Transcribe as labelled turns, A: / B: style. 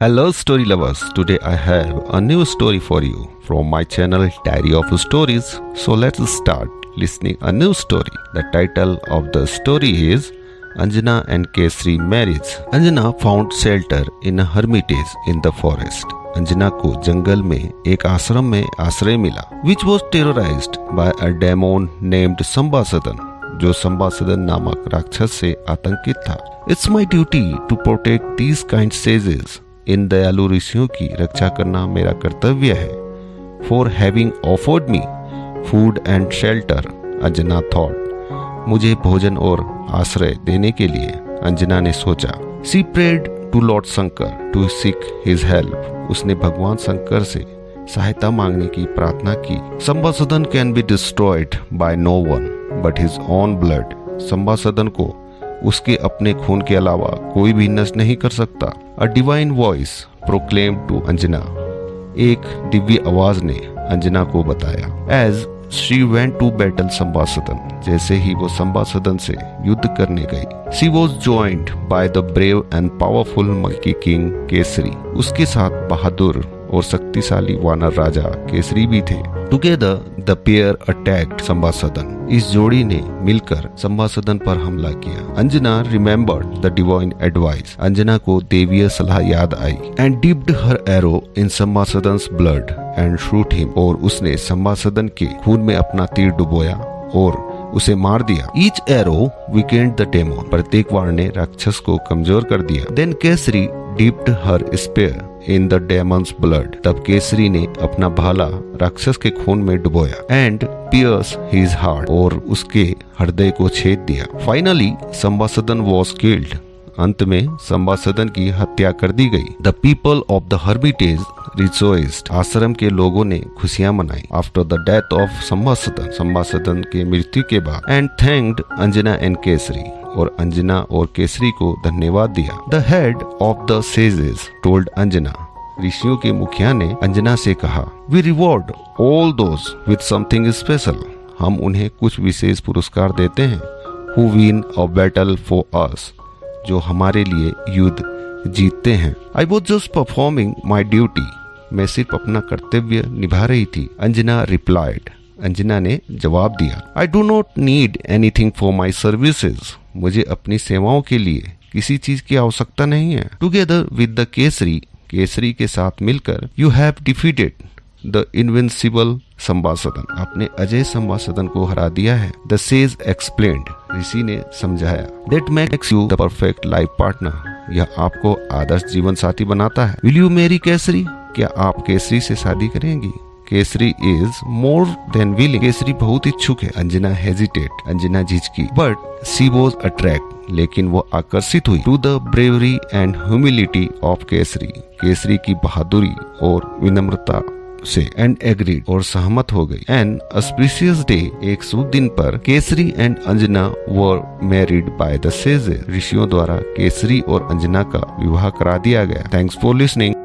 A: Hello story lovers, today I have a new story for you from my channel Diary of Stories. So let's start listening a new story. The title of the story is Anjana and Kesari marriage. Anjana found shelter in a hermitage in the forest. Anjana को जंगल में एक आश्रम में आश्रय मिला which was terrorized by a demon named संबासदन, जो संबासदन नामक राक्षस से आतंकित था. It's my duty to protect these kind sages. इन दयालु ऋषियों की रक्षा करना मेरा कर्तव्य है. For having offered me food and shelter, Anjana thought. मुझे भोजन और आश्रय देने के लिए अंजना ने सोचा. She prayed to Lord Shankar to seek his help. उसने भगवान शंकर से सहायता मांगने की प्रार्थना की. संबासदन can be destroyed by no one but his own blood. संबासदन को उसके अपने खून के अलावा कोई भी नष्ट नहीं कर सकता. A divine voice proclaimed to Anjana. एक दिव्य आवाज ने अंजना को बताया. As she went to battle संबासदन, जैसे ही वो संबासदन से युद्ध करने गई. She was joined by the brave and powerful monkey king Kesari. उसके साथ बहादुर और शक्तिशाली वानर राजा केसरी भी थे. Together the pair attacked संबासदन. इस जोड़ी ने मिलकर संबासदन पर हमला किया. Anjana remembered the divine advice. Anjana को देवीय सलाह याद आई. And dipped her arrow in संबासदन's blood and shoot him. और उसने संबासदन के खून में अपना तीर डुबोया और उसे मार दिया. Each arrow weakened the demon. प्रत्येक वार ने राक्षस को कमजोर कर दिया. Then Kesari dipped her spear in the demon's blood. तब केसरी ने अपना भाला राक्षस के खून में डुबोया. And pierced his heart. और उसके हृदय को छेद दिया. Finally, संबासदन was killed. अंत में संबासदन की हत्या कर दी गई. The people of the hermitage rejoiced. आश्रम के लोगों ने खुशियां मनाई. After the death of संबासदन, संबासदन के मृत्यु के बाद. And thanked Anjana and Kesari. और अंजना और केसरी को धन्यवाद दिया. The head of the sages told Anjana. ऋषियों के मुखिया ने अंजना से कहा. We reward all those with something special. हम उन्हें कुछ विशेष पुरस्कार देते हैं. Who win a battle for us. जो हमारे लिए युद्ध जीतते हैं. I was just performing my duty. मैं सिर्फ अपना कर्तव्य निभा रही थी. अंजना replied. अंजना ने जवाब दिया. I do not need anything for my services. मुझे अपनी सेवाओं के लिए किसी चीज की आवश्यकता नहीं है. Together with the Kesari, Kesari के साथ मिलकर you have defeated the invincible संबासदन. आपने अजय संबासदन को हरा दिया है. The sage explained. ऋषि ने समझाया. That makes you the perfect life partner. यह आपको आदर्श जीवन साथी बनाता है. Will you marry Kesari? क्या आप केसरी से शादी करेंगी? Kesari is more than willing. Kesari बहुत इच्छुक है. Anjana hesitate. Anjana झिझकी. But she was attracted. लेकिन वो आकर्षित हुई. To the bravery and humility of Kesari. Kesari की बहादुरी और विनम्रता से. And agreed. और सहमत हो गई. And auspicious day. एक शुभ दिन पर Kesari and Anjana were married by the sages. ऋषियों द्वारा केसरी और अंजना का विवाह करा दिया गया. Thanks for listening.